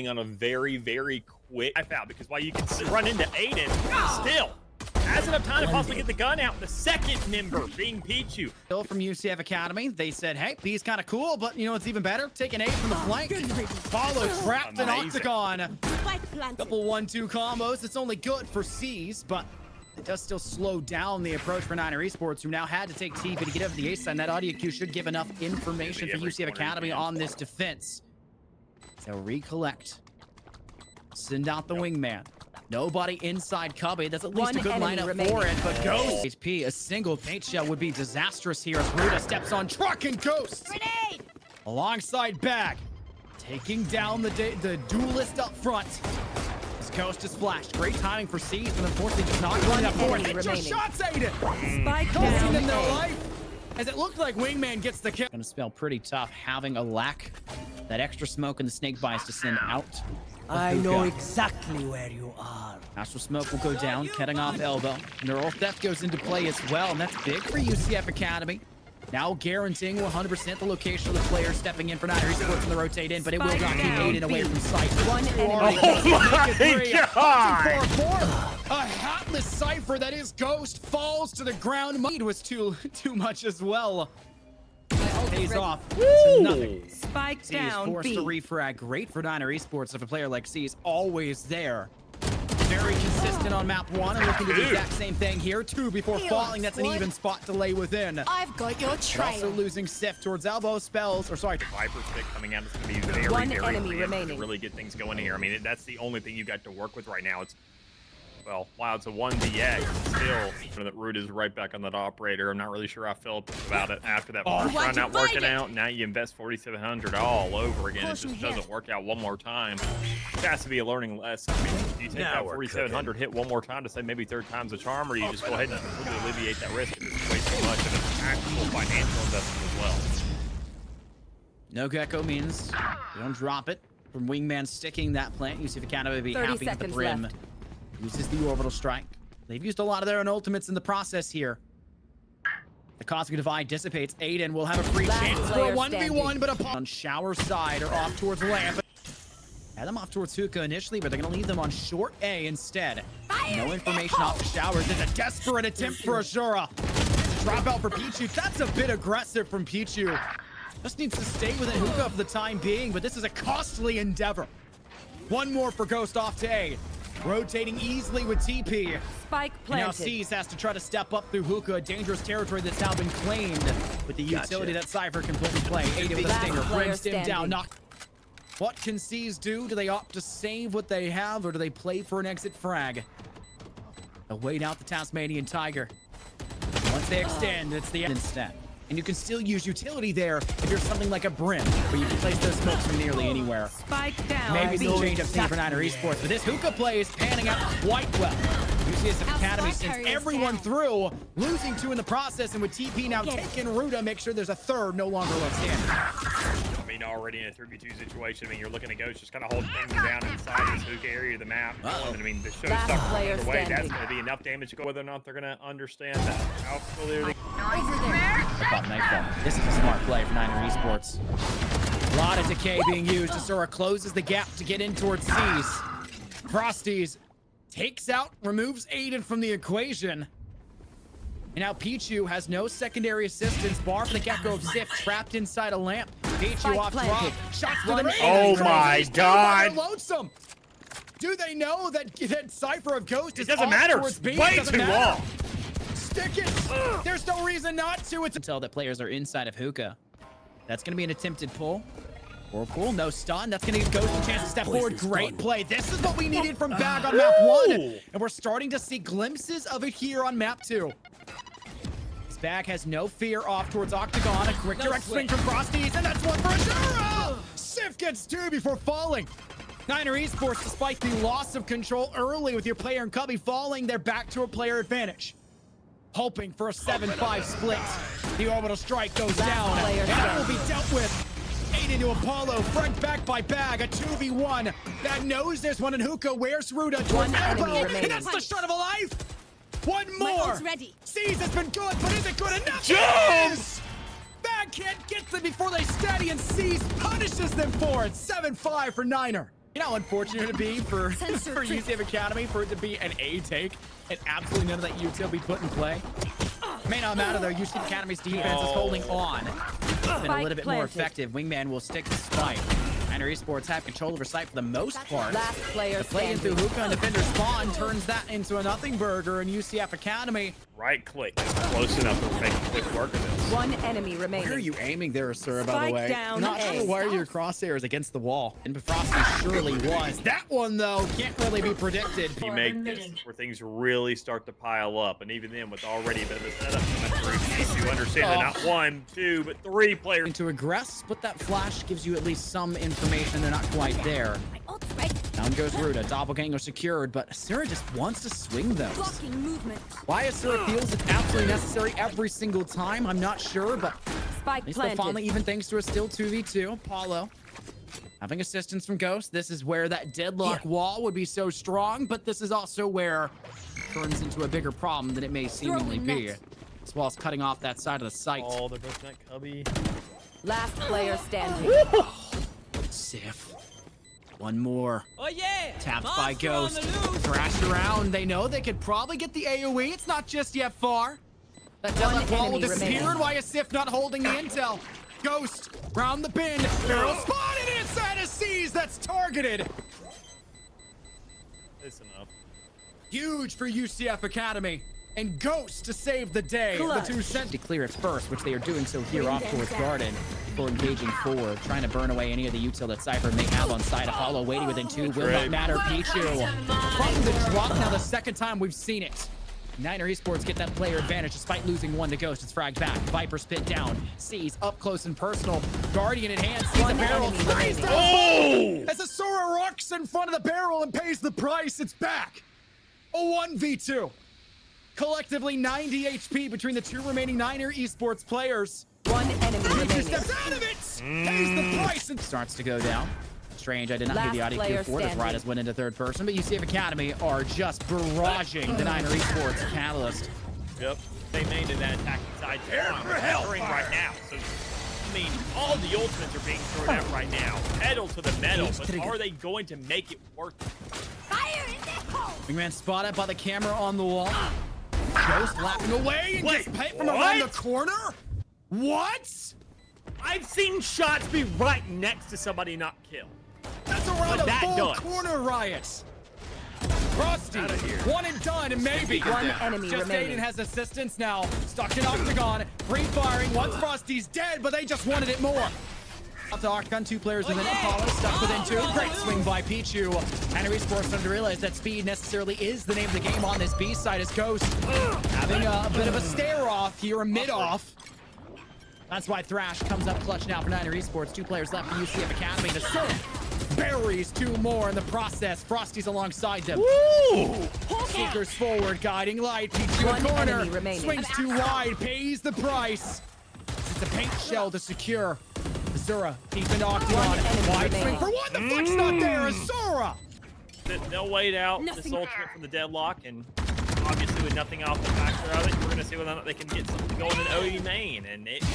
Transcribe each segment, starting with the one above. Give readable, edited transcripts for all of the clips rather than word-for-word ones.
On a very, very quick out, because while you can run into Aiden, still has enough time to possibly get the gun out. The second member being Pichu. Still from UCF Academy, they said, hey, B's kind of cool, but you know what's even better? Take an 8 from the flank. Follow trapped in Octagon. Couple 1-2 combos. It's only good for C's, but it does still slow down the approach for Niner Esports, who now had to take TP to get over the ace side. That audio cue should give enough information for UCF Academy on this defense. So recollect. Send out the wingman. Nobody inside Cubby. That's at least a good lineup for it, but Ghost HP, a single paint shell would be disastrous here as Ruda steps on truck and Ghost. Grenade! Alongside Bag. Taking down the duelist up front. As Ghost is flashed. Great timing for C's, but unfortunately just not going up forward. Hit your shots, Aiden! Spike Costing them their down. life. As it looked like Wingman gets the kill. Gonna spell pretty tough having a lack. That extra smoke and the snake bias to send out. I know exactly where you are. Astral Smoke will go down, cutting off elbow. Neural Theft goes into play as well, and that's big for UCF Academy. Now guaranteeing 100% the location of the player stepping in for Niner Esports in the rotate in, but it will not keep Aiden away from sight. One enemy. Oh my God! A hatless Cypher that is Ghost falls to the ground. It was too much as well. Pays off to nothing. Spike C is down. forced B. to refrag. Great for Niner Esports if a player like C is always there. Very consistent on map 1 and looking to do the exact same thing here. 2 before falling. That's an even spot delay within. I've got your trail. Also losing Sif towards elbow spells, or sorry. Viper stick coming out is going to be very, One very enemy real remaining. to really get things going here. I mean, that's the only thing you got to work with right now. It's, well, while it's a 1DX, still that Root is right back on that operator. I'm not really sure how I felt about it after that first run not working out. Now you invest 4,700 all over again. It just doesn't work out one more time. It has to be a learning lesson. I mean, do you take that 4,700 hit one more time to say maybe third time's a charm, or do you just go ahead and completely alleviate that risk and just waste too much of an actual financial investment as well? No Gecko means you don't drop it. From Wingman sticking that plant, UCF Academy will be 30 happy at the seconds brim. left. Uses the orbital strike. They've used a lot of their own ultimates in the process here. The Cosmic Divide dissipates. Aiden will have a free Last chance for a player 1v1, standing. but upon on shower side or off towards lamp. Had them off towards Hookah initially, but they're going to leave them on short A instead. No information off the showers. There's a desperate attempt for Ashura. Drop out for Pichu. That's a bit aggressive from Pichu. Just needs to stay within Hookah for the time being, but this is a costly endeavor. One more for Ghost off to A. Rotating easily with TP. Spike And now planted. C's has to try to step up through Hookah, dangerous territory that's now been claimed with the utility that Cypher can fully play. Aiden with a Last stinger, player brings him down. standing. Knock. What can C's do? Do they opt to save what they have, or do they play for an exit frag? They'll wait out the Tasmanian Tiger. Once they extend, it's the end instead. And you can still use utility there if you're something like a Brim, where you can place those smokes from nearly anywhere. Spike down. Maybe B. they'll change up team for Niner Esports, but this Hookah play is panning out quite well. UCF Academy sends everyone through, losing 2 in the process, and with TP now taking Ruda, make sure there's a third no longer left standing. I mean, already in a 3v2 situation, I mean, you're looking at Ghost just kind of holding things down inside this Hookah area of the map. I mean, the show's Last stuck player the way. That's standing. going to be enough damage to go whether or not they're going to understand that. How clearly. I thought Nightfall. This is a smart play for Niner Esports. A lot of decay being used. Asura closes the gap to get in towards C's. Frosties takes out, removes Aiden from the equation. And now Pichu has no secondary assistance. Bar for the Gecko of Sif trapped inside a lamp. Pichu Spike off drop. planted. Shots to the One main. Oh Crazy my Stu, but they're God. lonesome. Do they know that Cypher of Ghost is It doesn't off matter. towards It's B? way It doesn't too matter. long. Stick it. There's no reason not to. It's until that players are inside of Hookah. That's going to be an attempted pull. Whirlpool, no stun. That's going to give Ghost a chance to step forward. Great play. This is what we needed from Bag on map 1. And we're starting to see glimpses of it here on map 2. Bag has no fear off towards Octagon. A quick direct swing from Frosties, and that's one for Ashura! Sif gets 2 before falling. Niner Esports, despite the loss of control early with your player and Cubby falling, they're back to a player advantage. Hoping for a 7-5 split. The orbital strike goes down, and it will be dealt with. Aiden to Apollo, front back by Bag, a 2v1. Bag knows there's one in Hookah. Where's Ruda? One elbow, enemy and remaining. that's the shot of a life. One more. ult's ready. C's has been good, but is it good enough? Jump! It is! Bag can't get them before they steady, and C's punishes them for it. 7-5 for Niner. You know how unfortunate it'd be for UCF Academy for it to be an A take and absolutely none of that util be put in play? May not matter though. UCF Academy's defense is holding on. It's been a little bit more effective. Wingman will stick to Spike. Niner Esports have control over site for the most part. Last player The play in through hookah and defender spawn turns that into a nothing burger, and UCF Academy. Right click. Close enough to make quick work of this. One enemy remaining. Where are you aiming there, sir, by the Spike way? down Not A. sure why your crosshairs against the wall. And Frosty surely was. That one, though, can't really be predicted. You make this where things really start to pile up, and even then, with already a bit of a setup coming through, you understand that not 1, 2, but 3 players. To aggress, but that flash gives you at least some information. They're not quite there. Down goes Ruda. Doppelganger secured, but Asura just wants to swing those. Why Asura feels it's absolutely necessary every single time, I'm not sure, but Spike at least they'll finally even thanks to a still 2v2. Apollo having assistance from Ghost. This is where that deadlock wall would be so strong, but this is also where it turns into a bigger problem than it may seemingly be. As well as cutting off that side of the site. Oh, they're both in that cubby. Last player standing. Sif. One more. Oh yeah! Tapped Monster by Ghost. on the loose. Thrashed around. They know they could probably get the AoE. It's not just yet far. That deadlock wall will enemy disappear. remaining. Why is Sif not holding the intel? Ghost round the bend. Barrel spotted inside of C's. That's targeted. It's enough. Huge for UCF Academy. And Ghost to save the day. Clutch. The 2 cent to clear it first, which they are doing so here off towards Garden. Before engaging forward, trying to burn away any of the util that Cypher may have on side. Apollo waiting within 2 will not matter. Pichu from the drop. Now the second time we've seen it. Niner Esports get that player advantage despite losing 1 to Ghost. It's fragged back. Viper spit down. Sees up close and personal. Guardian in hand. Sees the barrel. Sprays down. Oh! As Asura rocks in front of the barrel and pays the price, it's back. A 1v2. Collectively 90 HP between the 2 remaining Niner Esports players. One enemy He remaining. steps out of it. Pays the price and starts to go down. Strange, I did not hear the Last audio cue player for this. standing. Riders went into third person, but UCF Academy are just barraging the Niner Esports Catalyst. Yep. They made it that attacking side. They're occurring right now. So, I mean, all the ultimates are being thrown out right now. Pedal to the metal, but are they going to make it worth it? Wingman spotted by the camera on the wall. Ghost lapping away and Wait, gets hit from what? around the corner? What? I've seen shots be right next to somebody not killed. That's around But a that full does. corner riot. Frosty, Outta here. 1 and done, and maybe. One enemy Just remaining. Aiden has assistance now. Stuck in Octagon. Pre-firing once Frosty's dead, but they just wanted it more. Up to Octagon, 2 players within Apollo, stuck within 2. Great swing by Pichu. Niner Esports starting to realize that speed necessarily is the name of the game on this B side as Ghost having a bit of a stare off here, a mid off. That's why Thrash comes up clutch now for Niner Esports. 2 players left for UCF Academy to serve. Buries 2 more in the process. Frosty's alongside them. Woo! Seekers forward, guiding light. Pichu One in corner. enemy remaining. Swings too wide, pays the price. It's a paint shell to secure. Azura deep into Octagon. enemy Wide swing remaining. for 1. The flick's not there. Azura. They'll wait out this ultimate from the deadlock, and obviously with nothing off the factor of it, we're going to see whether or not they can get something going in OE main, and it's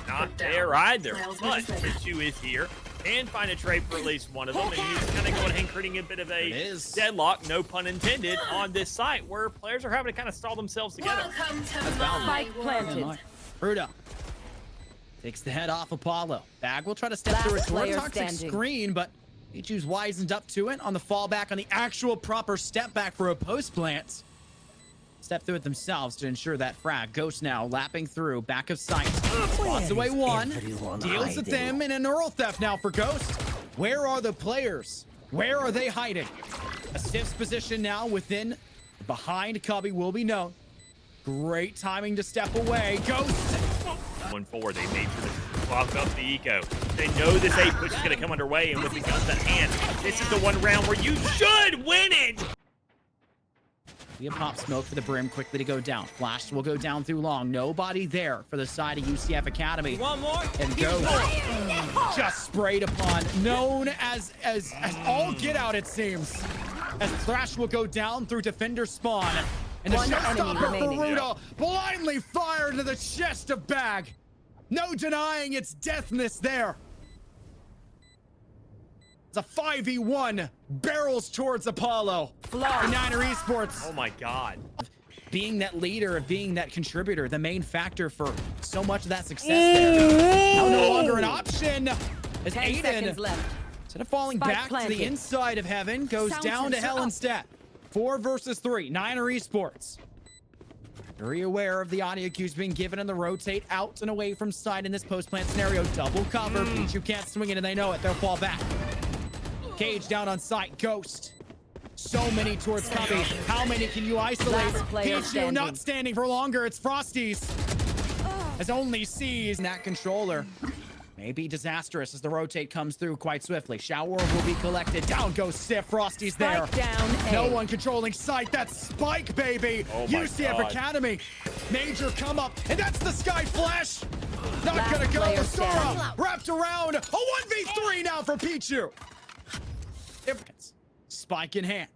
not there either. But Pichu is here, can find a trade for at least one of them, and he's kind of going ahead and creating a bit of a deadlock, no pun intended, on this site where players are having to kind of stall themselves together. Spike planted. Ruda takes the head off Apollo. Bag will try to step Last through a player toxic standing. screen, but Pichu's wisened up to it on the fallback on the actual proper step back for a post plant. Step through it themselves to ensure that frag. Ghost now lapping through, back of sight. Spots away 1. Deals with them in a neural theft now for Ghost. Where are the players? Where are they hiding? A Sif's position now within, behind Cubby will be known. Great timing to step away. Ghost. Going forward, they made sure to swap up the eco. They know this A push is going to come underway, and with the guns at hand, this is the one round where you should win it. We have pop smoke for the brim quickly to go down. Flash will go down through long. Nobody there for the side of UCF Academy. One more. And Ghost just sprayed upon, known as all get out, it seems. As Thrash will go down through defender spawn. And the One enemy showstopper for remaining. Ruda blindly fired into the chest of Bag. No denying its deathness there. It's a 5v1. Barrels towards Apollo. Flawless. Niner Esports. Oh my God. Being that leader, of being that contributor, the main factor for so much of that success there. Now no longer an option. As 10 Aiden, seconds left. instead of falling Spike back to planted. the inside of heaven, goes down to hell instead. 4 versus 3. Niner Esports. Very aware of the audio cues being given in the rotate out and away from side in this post-plant scenario. Double cover. Pichu can't swing it, and they know it. They'll fall back. Cage down on site. Ghost. So many towards Cubby. How many can you isolate? Last player Pichu standing. not standing for longer. It's Frosty's. As only sees that controller. Maybe disastrous as the rotate comes through quite swiftly. Shower will be collected. Down goes Stiff. Frosty's there. Spike down A. No one controlling sight. That's Spike, baby. Oh my UCF God. Academy. Major come up. And that's the Sky Flash. Not Last gonna go. player Sora standing. wrapped around. A 1v3 now for Pichu. Spike in hand.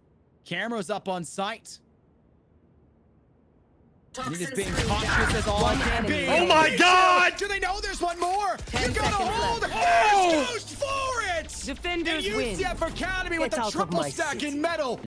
Camera's up on sight. And it is being cautious as all One can enemy. be. Oh my God! Do they know there's one more? 10 You gotta seconds hold. left. There's Ghost for it. Defenders and win. UCF Academy with Get the out of triple my stack city. in metal.